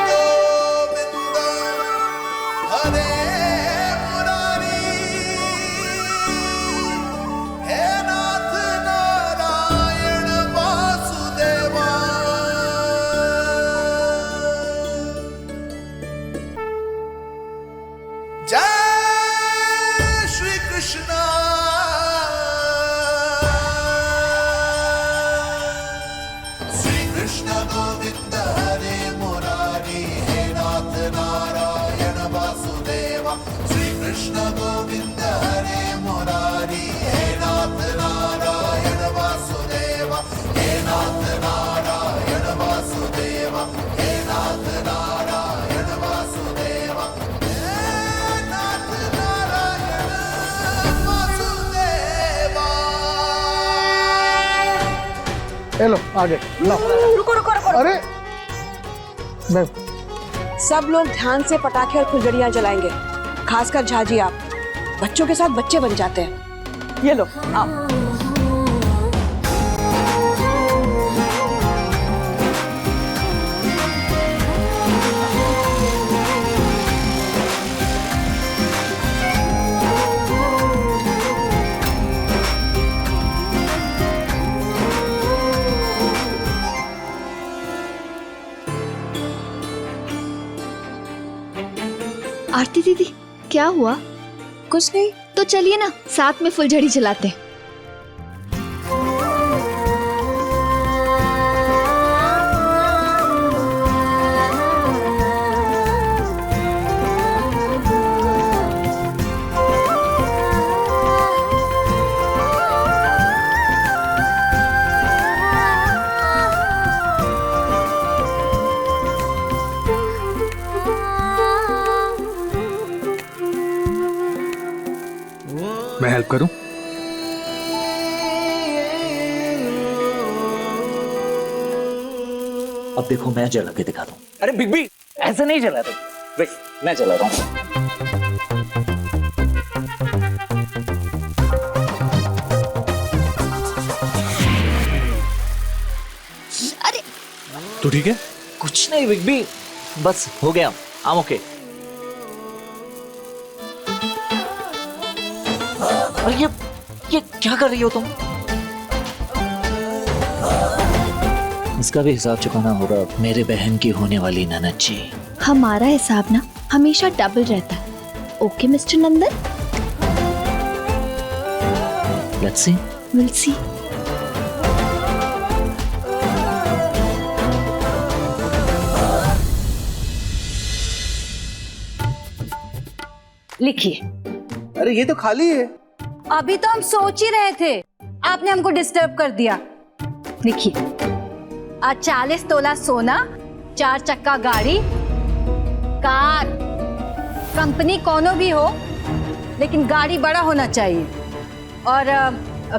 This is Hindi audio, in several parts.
गोविंद हरे मुरारी हे नाथ नारायण वासुदेवा। जय श्री कृष्ण। श्री कृष्ण गोविंद हरे मुरारी हे नाथ नारायण वासुदेवा। श्री कृष्ण गोविंद हरे मुरारी हे नाथ नारायण वासुदेवा। हे नाथ नारायण वासुदेवा। हे नाथ नारायण वासुदेवा। लो आगे लो। रुको रुको रुको। अरे सब लोग ध्यान से पटाखे और फुलझड़ियां जलाएंगे, खासकर झाजी आप। बच्चों के साथ बच्चे बन जाते हैं। ये लो आओ। आरती दीदी, क्या हुआ? कुछ नहीं। तो चलिए ना, साथ में फुलझड़ी जलाते हैं। मैं हेल्प करूं? अब देखो मैं जला के दिखा दूं। अरे बिग बी, ऐसे नहीं जलाते। देख, मैं जला रहा हूं। अरे तू ठीक है? कुछ नहीं बिग बी, बस हो गया। I'm okay। अरे ये क्या कर रही हो तुम? इसका भी हिसाब चुकाना होगा मेरे बहन की होने वाली ननद जी। हमारा हिसाब ना हमेशा डबल रहता है। Okay mister Nandan, let's see. Will see. लिखिए। अरे ये तो खाली है। अभी तो हम सोच ही रहे थे, आपने हमको डिस्टर्ब कर दिया। लिखिए, आज 40 तोला सोना, 4 चक्का गाड़ी, कार, कंपनी कोनो भी हो, लेकिन गाड़ी बड़ा होना चाहिए। और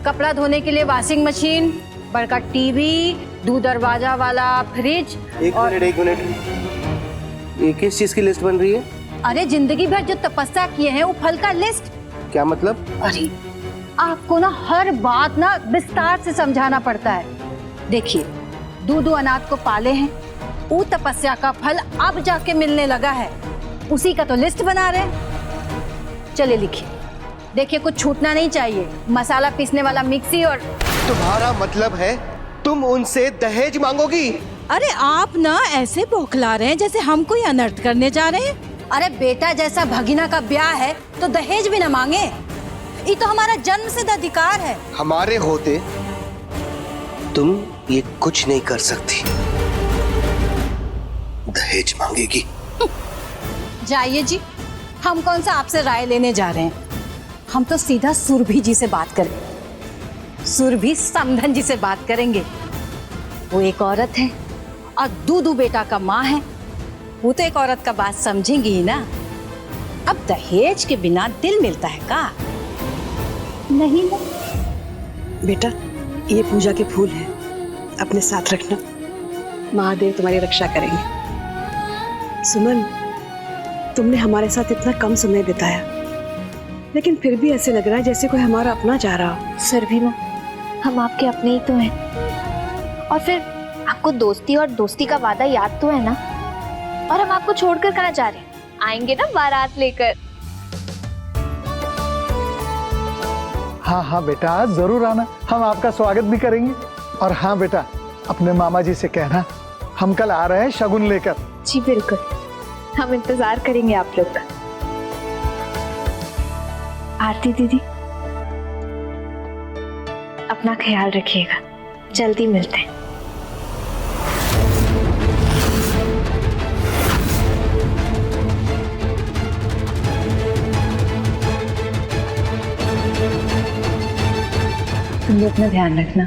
कपड़ा धोने के लिए वॉशिंग मशीन, बड़का टीवी, 2 दरवाजा वाला फ्रिज। एक मिनट, ये किस चीज की लिस्ट बन रही है? अरे जिंदगी भर जो तपस्या किए हैं वो फल का लिस्ट। क्या मतलब? अरे आपको ना हर बात ना विस्तार से समझाना पड़ता है। देखिए, 2 अनाथ को पाले हैं, वो तपस्या का फल अब जाके मिलने लगा है, उसी का तो लिस्ट बना रहे हैं। चलिए लिखिए। देखिए, कुछ छूटना नहीं चाहिए। मसाला पीसने वाला मिक्सी और तुम्हारा मतलब है तुम उनसे दहेज मांगोगी? अरे आप ना ऐसे बौखला रहे हैं जैसे हम कोई अनर्थ करने जा रहे हैं। अरे बेटा जैसा भगिना का ब्याह है तो दहेज भी ना मांगे, ये तो हमारा जन्मसिद्ध अधिकार है। हमारे होते तुम ये कुछ नहीं कर सकती। दहेज मांगेगी? जाइए जी, हम कौन सा आपसे राय लेने जा रहे हैं। हम तो सीधा सुरभि जी से बात करें, सुरभि समधन जी से बात करेंगे। वो एक औरत है और 2 बेटा का माँ है, वो तो एक औरत का बात समझेंगी ही ना। अब दहेज के बिना दिल मिलता है का? नहीं ना। बेटा, ये पूजा के फूल हैं, अपने साथ रखना। महादेव तुम्हारी रक्षा करेंगे। सुमन, तुमने हमारे साथ इतना कम समय बिताया, लेकिन फिर भी ऐसे लग रहा है जैसे कोई हमारा अपना जा रहा हो। सुरभि माँ, हम आपके अपने ही तो हैं। और फिर आपको दोस्ती और दोस्ती का वादा याद तो है ना? और हम आपको छोड़कर कहाँ जा रहे हैं? आएंगे ना बारात लेकर। हाँ हाँ बेटा, जरूर आना, हम आपका स्वागत भी करेंगे। और हाँ बेटा, अपने मामा जी से कहना हम कल आ रहे हैं शगुन लेकर। जी बिल्कुल, हम इंतजार करेंगे आप लोग का। आरती दीदी, अपना ख्याल रखिएगा, जल्दी मिलते हैं। तुम भी अपना ध्यान रखना।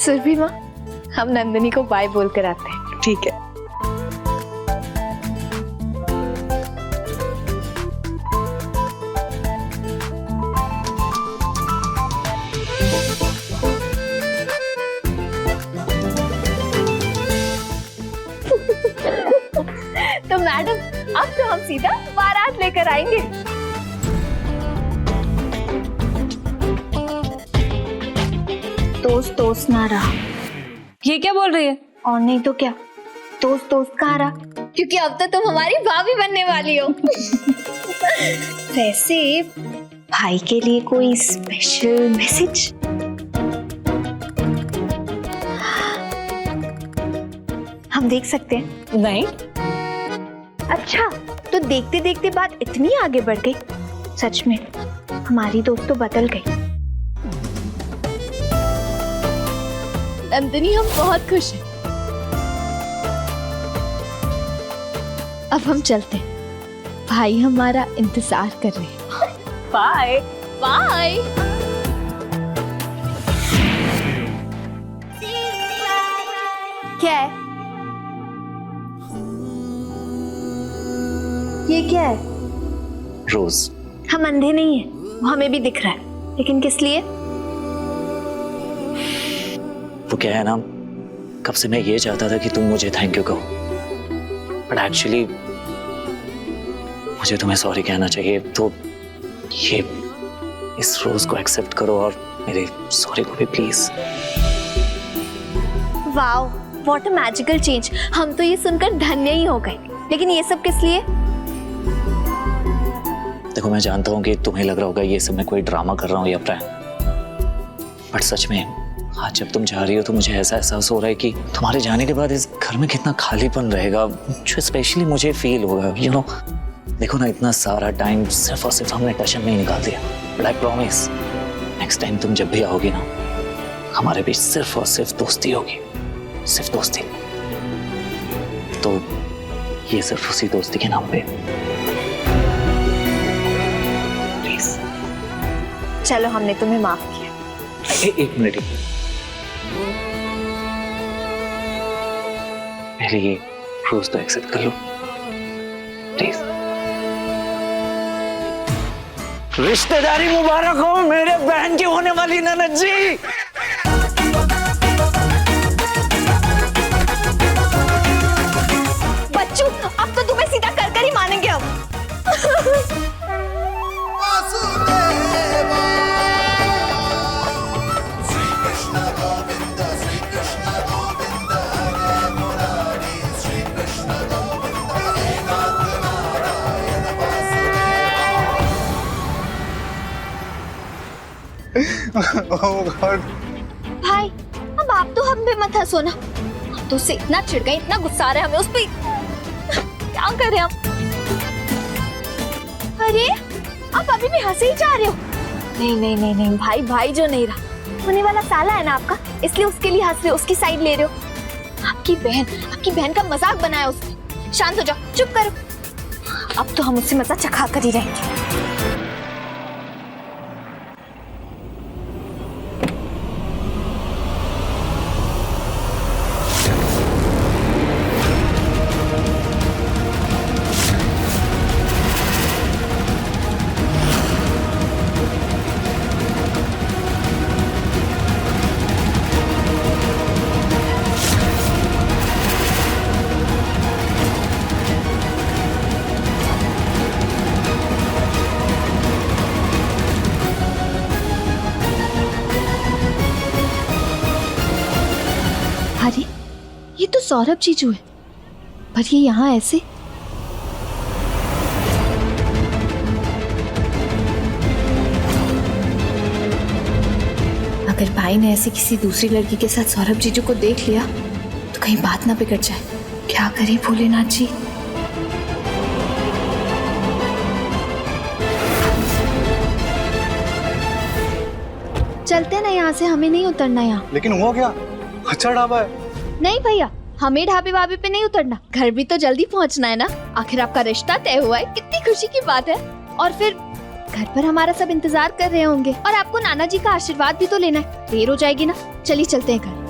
सुरभि माँ, हम नंदिनी को बाय बोल कर आते हैं। ठीक है। तो मैडम, अब तो हम सीधा बारात लेकर आएंगे। दोस्त दोस्त ना रहा। ये क्या बोल रही है? और नहीं तो क्या, दोस्त दोस्त कहाँ रहा, क्योंकि अब तो तुम हमारी भाभी बनने वाली हो। वैसे भाई के लिए कोई स्पेशल मैसेज? हम देख सकते हैं? नहीं। अच्छा, तो देखते देखते बात इतनी आगे बढ़ गई। सच में हमारी दोस्त तो बदल गई। नंदिनी, हम बहुत खुश हैं। अब हम चलते हैं, भाई हमारा इंतजार कर रहे हैं। Bye bye. क्या है ये? क्या है? रोज। हम अंधे नहीं हैं, वो हमें भी दिख रहा है, लेकिन किस लिए? वो क्या है ना, कब से मैं ये चाहता था कि तुम मुझे थैंक यू कहो, बट एक्चुअली मुझे तुम्हें सॉरी कहना चाहिए। तो ये इस रोज को एक्सेप्ट करो और मेरे सॉरी को भी please. Wow, what a magical change. हम तो ये सुनकर धन्य ही हो गए। लेकिन ये सब किस लिए? देखो, मैं जानता हूँ कि तुम्हें लग रहा होगा ये सब मैं कोई ड्रामा कर रहा हूँ या प्रैंक, बट सच में आज जब तुम जा रही हो तो मुझे ऐसा एहसास हो रहा है कि तुम्हारे जाने के बाद इस घर में कितना खालीपन रहेगा, जो स्पेशली मुझे फील होगा। यू नो, देखो ना, इतना सारा टाइम सिर्फ और सिर्फ हमने टशन में ही निकाल दिया, but I promise next time तुम जब भी आओगी ना, हमारे बीच सिर्फ और सिर्फ दोस्ती होगी, सिर्फ दोस्ती। तो ये सिर्फ उसी दोस्ती के नाम पे, प्लीज। चलो, हमने तुम्हें माफ किया। एक मिनट, पहले ये रोज तो एक्सेप्ट कर लो प्लीज। रिश्तेदारी मुबारक हो मेरे बहन की होने वाली ननद जी। बच्चों, अब तो तुम्हें सीधा कर ही मानेंगे हम। वासुदेवा श्री कृष्ण गोविंद हरे मुरारी श्री कृष्ण गोविंद हरे नाथ नारायण वासुदेवा। भाई, अब आप तो हम पे मत हंसो ना। हम तो उससे इतना चिढ़ गए, इतना गुस्सा आ रहा है हमें उस पे। क्या करें हम? अरे, आप अभी भी हंसे ही जा रहे हो। नहीं नहीं नहीं नहीं भाई, भाई जो नहीं रहा, होने वाला साला है ना आपका, इसलिए उसके लिए हंस रहे हो, उसकी साइड ले रहे हो। आपकी बहन का मजाक बनाया उसने। शांत हो जाओ, चुप करो। अब तो हम उससे मजा चखा कर ही रहेंगे। सौरभ जीजू है, पर ये यहाँ ऐसे। अगर भाई ने ऐसे किसी दूसरी लड़की के साथ सौरभ जीजू को देख लिया तो कहीं बात ना बिगड़ जाए। क्या करें भोलेनाथ जी। चलते ना यहाँ से, हमें नहीं उतरना यहाँ। लेकिन हुआ क्या? अच्छा ढाबा है। नहीं भैया, हमें ढाबे वाबे पे नहीं उतरना, घर भी तो जल्दी पहुँचना है ना। आखिर आपका रिश्ता तय हुआ है, कितनी खुशी की बात है। और फिर घर पर हमारा सब इंतजार कर रहे होंगे और आपको नाना जी का आशीर्वाद भी तो लेना है, देर हो जाएगी ना। चलिए चलते हैं घर।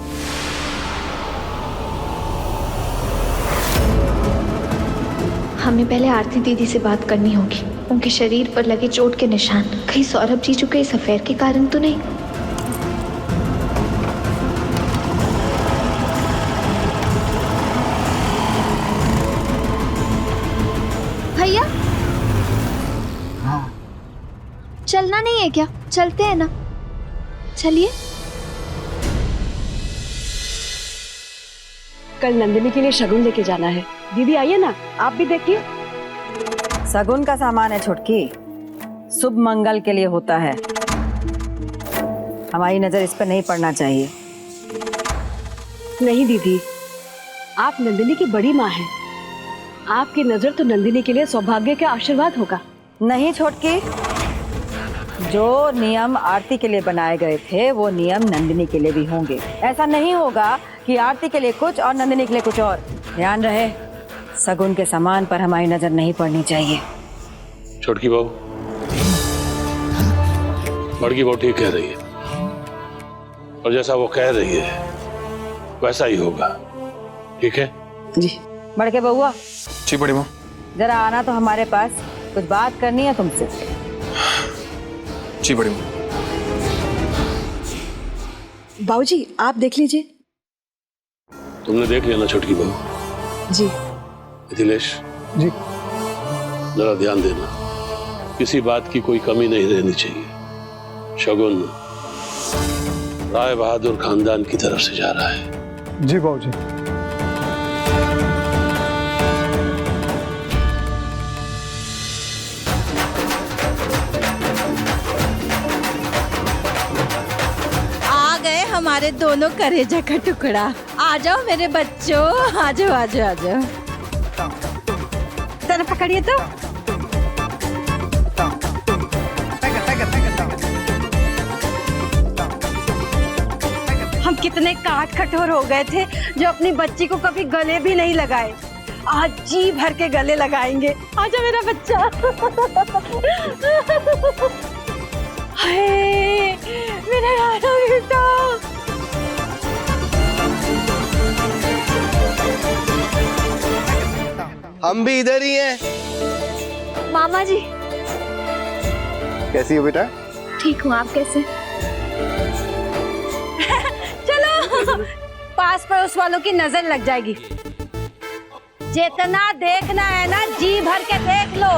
हमें पहले आरती दीदी से बात करनी होगी। उनके शरीर पर लगे चोट के निशान कहीं सौरभ जीजू के इस अफेयर के कारण तो नहीं। भैया चलना नहीं है क्या? चलते हैं ना, चलिए। कल नंदिनी के लिए शगुन लेके जाना है। दीदी आइए ना, आप भी देखिए। शगुन का सामान है छोटकी, शुभ मंगल के लिए होता है। हमारी नजर इस पर नहीं पड़ना चाहिए। नहीं दीदी, आप नंदिनी की बड़ी माँ हैं। आपकी नजर तो नंदिनी के लिए सौभाग्य का आशीर्वाद होगा। नहीं छोटकी, जो नियम आरती के लिए बनाए गए थे वो नियम नंदिनी के लिए भी होंगे। ऐसा नहीं होगा कि आरती के लिए कुछ और नंदिनी के लिए कुछ और। ध्यान रहे, शगुन के सामान पर हमारी नजर नहीं पड़नी चाहिए। छोटकी बहू, बड़की बहू ठीक कह रही है और जैसा वो कह रही है वैसा ही होगा। ठीक है जी। बड़के बउआ। जी बड़ी बहू। जरा आना तो हमारे पास, कुछ बात करनी है तुमसे। जी बड़ी बहू। बाबूजी आप देख लीजिए। तुमने देख लिया ना छोटकी बहू? जी। मिथिलेश जी। जरा ध्यान देना, किसी बात की कोई कमी नहीं रहनी चाहिए। शगुन राय बहादुर खानदान की तरफ से जा रहा है। जी बाबूजी। आ गए हमारे दोनों करेजा का टुकड़ा। आ जाओ मेरे बच्चों, आ जाओ आ जाओ आ जाओ। जरा पकड़िए तो। हम कितने काट कठोर हो गए थे जो अपनी बच्ची को कभी गले भी नहीं लगाए, आज जी भर के गले लगाएंगे। आजा मेरा बच्चा। हाय मेरा यारा बेटा। हम भी इधर ही हैं। मामा जी। कैसी हो बेटा? ठीक हूँ, आप कैसे? चलो, पास पड़ोस वालों की नजर लग जाएगी। जितना देखना है ना जी भर के देख लो।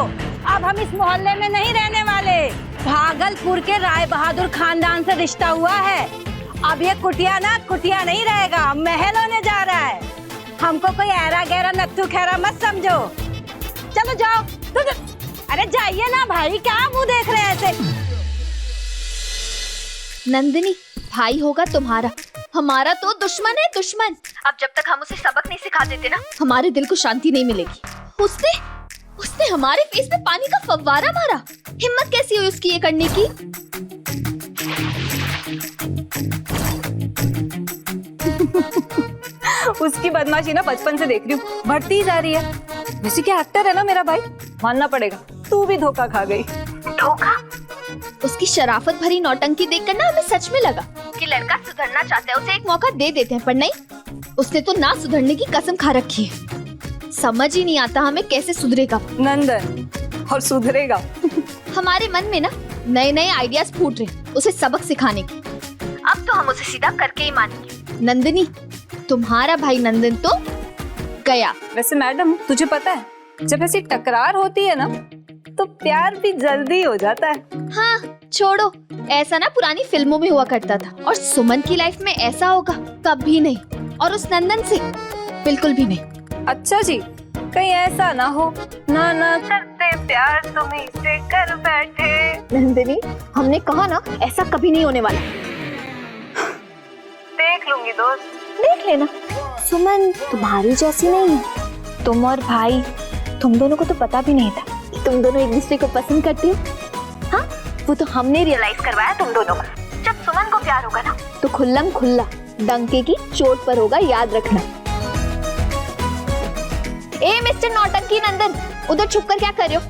अब हम इस मोहल्ले में नहीं रहने वाले। भागलपुर के राय बहादुर खानदान से रिश्ता हुआ है। अब ये कुटिया ना कुटिया नहीं रहेगा, महल होने जा रहा है। हमको कोई ऐरा गहरा नत्थु खैरा मत समझो। चलो जाओ। अरे जाइए ना भाई, क्या मुंह देख रहे हैं ऐसे? नंदिनी, भाई होगा तुम्हारा, हमारा तो दुश्मन है दुश्मन। अब जब तक हम उसे सबक नहीं सिखा देते ना, हमारे दिल को शांति नहीं मिलेगी। उसने हमारे फेस में पानी का फव्वारा मारा। हिम्मत कैसी हुई उसकी ये करने की? उसकी बदमाशी ना बचपन से देख रही हूँ, बढ़ती जा रही है। वैसे क्या एक्टर है ना मेरा भाई, मानना पड़ेगा। तू भी धोखा खा गई। धोखा? उसकी शराफत भरी नौटंकी देखकर ना हमें सच में लगा कि लड़का सुधरना चाहता है, उसे एक मौका दे देते हैं। पर नहीं, उसने तो ना सुधरने की कसम खा रखी है। समझ ही नहीं आता हमें कैसे सुधरेगा नंदन, और सुधरेगा। हमारे मन में ना नए नए आइडियाज फूट रहे उसे सबक सिखाने के। अब तो हम उसे सीधा करके ही मानेंगे। नंदिनी, तुम्हारा भाई नंदन तो गया। वैसे मैडम, तुझे पता है जब ऐसी टकरार होती है ना तो प्यार भी जल्दी हो जाता है। हाँ छोड़ो, ऐसा ना पुरानी फिल्मों में हुआ करता था। और सुमन की लाइफ में ऐसा होगा कभी नहीं। और उस नंदन से बिल्कुल भी नहीं। अच्छा जी, कहीं ऐसा ना हो ना ना करते प्यार तुम्हें से कर बैठे। नंदिनी, हमने कहा ना ऐसा कभी नहीं होने वाला। देख लूंगी दोस्त। देख लेना। सुमन तुम्हारी जैसी नहीं है। तुम और भाई, तुम दोनों को तो पता भी नहीं था कि तुम दोनों एक दूसरे को पसंद करती हो। हाँ, वो तो हमने रियलाइज करवाया तुम दोनों को। जब सुमन को प्यार होगा ना तो खुल्लम खुल्ला डंके की चोट पर होगा, याद रखना। ए मिस्टर नौटंकी नंदन, उधर छुप कर क्या कर रहे हो?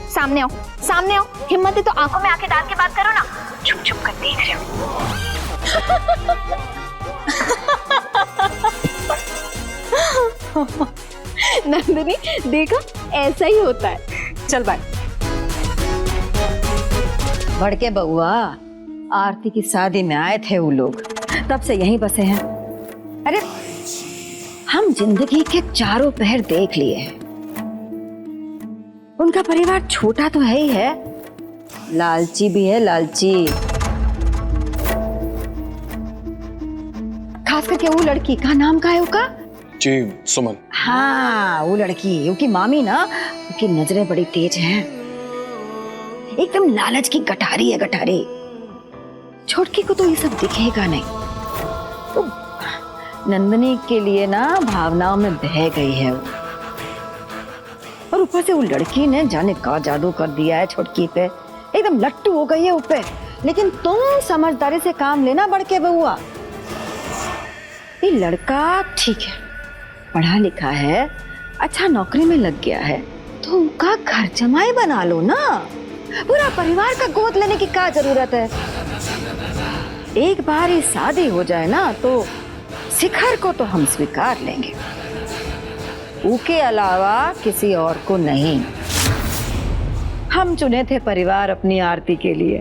सामने आओ, सामने आओ। हिम्मत है तो आंखों में आंखें डाल के बात करो ना। छुप छुप कर देख रहे हो। नंदिनी देखा, ऐसा ही होता है। चल बाय। बड़के बउआ, आरती की शादी में आए थे वो लोग, तब से यहीं बसे हैं। अरे हम जिंदगी के चारों पहर देख लिए हैं। उनका परिवार छोटा तो है ही है, लालची भी है, लालची। खास करके वो लड़की का नाम का है उसका? जी सुमन। हाँ, वो लड़की, उसकी मामी ना, उसकी नजरें बड़ी तेज हैं, एकदम लालच की गठारी है, गठारी। छोटकी को तो ये सब दिखेगा नहीं, तो नंदनी के लिए ना भावनाओं में बह गई है वो। और ऊपर से वो लड़की ने जाने का जादू कर दिया है छोटकी पे, एकदम लट्टू हो गई है ऊपर। लेकिन तुम समझदारी से काम लेना बड़के बउआ। ये लड़का ठीक है, पढ़ा लिखा है, अच्छा नौकरी में लग गया है, तो उनका घर जमाई बना लो ना। पूरा परिवार का गोद लेने की क्या जरूरत है? एक बार ये शादी हो जाए ना तो शिखर को तो हम स्वीकार लेंगे, उसके अलावा किसी और को नहीं। हम चुने थे परिवार अपनी आरती के लिए।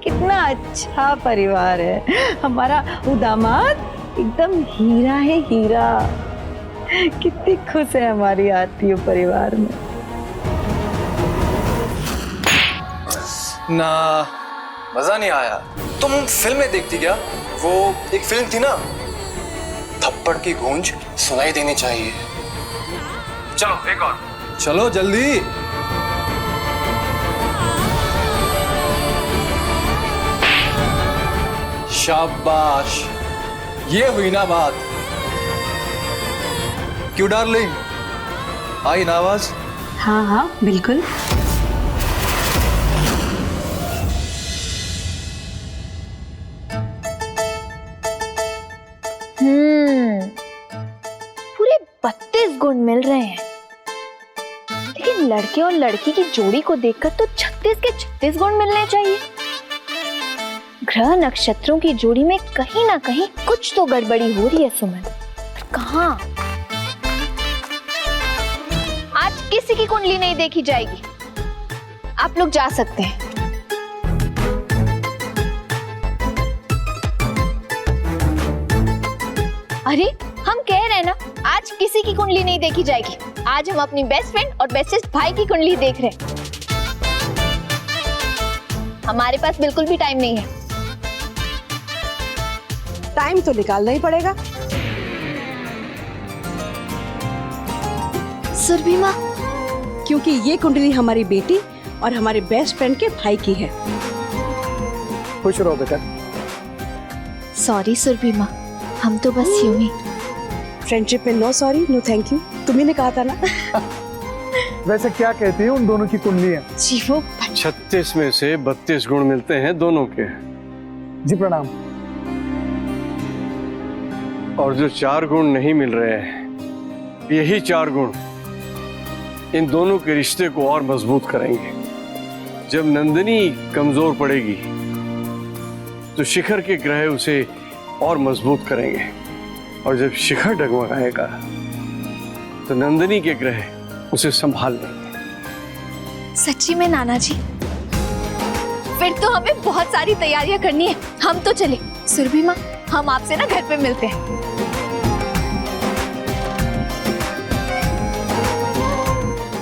कितना अच्छा परिवार है हमारा। वो दामाद एकदम हीरा है, हीरा। कितनी खुश है हमारी आरती परिवार में। ना मजा नहीं आया। तुम फिल्में देखती क्या? वो एक फिल्म थी ना, थप्पड़ की गूंज सुनाई देनी चाहिए। चलो एक और। चलो जल्दी। शाबाश, ये हुई ना बात। क्यों डार्लिंग, आई ना आवाज? हाँ हाँ बिल्कुल। पूरे 32 गुण मिल रहे हैं, लेकिन लड़के और लड़की की जोड़ी को देखकर तो 36 के 36 गुण मिलने चाहिए। ग्रह नक्षत्रों की जोड़ी में कहीं ना कहीं कुछ तो गड़बड़ी हो रही है सुमन, पर कहाँ? आज किसी की कुंडली नहीं देखी जाएगी, आप लोग जा सकते हैं। अरे हम कह रहे हैं ना, आज किसी की कुंडली नहीं देखी जाएगी। आज हम अपनी बेस्ट फ्रेंड और बेस्टेस्ट भाई की कुंडली देख रहे हैं। हमारे पास बिल्कुल भी टाइम नहीं है। टाइम तो निकालना ही पड़ेगा। सुरभि माँ, क्योंकि ये कुंडली हमारी बेटी और हमारे बेस्ट फ्रेंड के भाई की है। खुश रहो बेटा। सॉरी सुरभि माँ, हम तो बस यूं ही। फ्रेंडशिप में no sorry no thank you, तुम्ही ने कहा था ना। वैसे क्या कहती है उन दोनों की कुंडलियां? जी वो 36 में से 32 गुण मिलते हैं दोनों के। जी प्रणाम। और जो 4 गुण नहीं मिल रहे हैं, यही 4 गुण इन दोनों के रिश्ते को और मजबूत करेंगे। जब नंदिनी कमजोर पड़ेगी तो शिखर के ग्रह उसे और मजबूत करेंगे, और जब शिखर डगमगाएगा तो नंदिनी के ग्रह उसे संभाल लेंगे। सच्ची में नाना जी, फिर तो हमें बहुत सारी तैयारियां करनी है। हम तो चले। सुरभि माँ, हम आपसे ना घर पे मिलते हैं।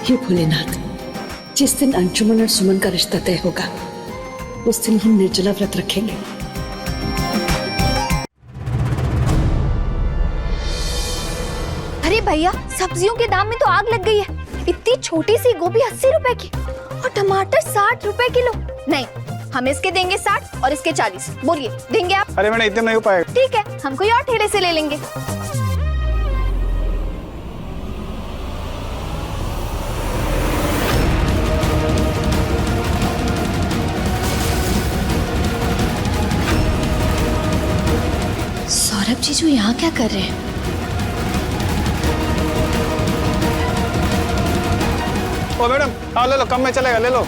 हे भोलेनाथ, जिस दिन अंशुमन और सुमन का रिश्ता तय होगा उस दिन हम निर्जला व्रत रखेंगे। भैया, सब्जियों के दाम में तो आग लग गई है। इतनी छोटी सी गोभी 80 रुपए की और टमाटर 60 रुपए किलो। नहीं, हम इसके देंगे 60 और इसके 40। बोलिए, देंगे आप? अरे मैंने इतने नहीं हो पाएगा। ठीक है, हम कोई और ठेले से ले लेंगे। सौरभ जीजू यहाँ क्या कर रहे हैं? ओ मैडम, हाँ ले लो, कम में चलेगा, ले लो।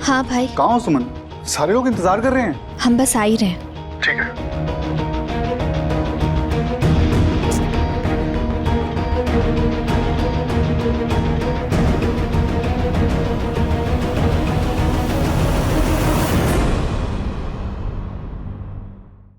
हाँ भाई। कहाँ हो सुमन? सारे लोग इंतजार कर रहे हैं। हम बस आ ही रहे हैं। ठीक है।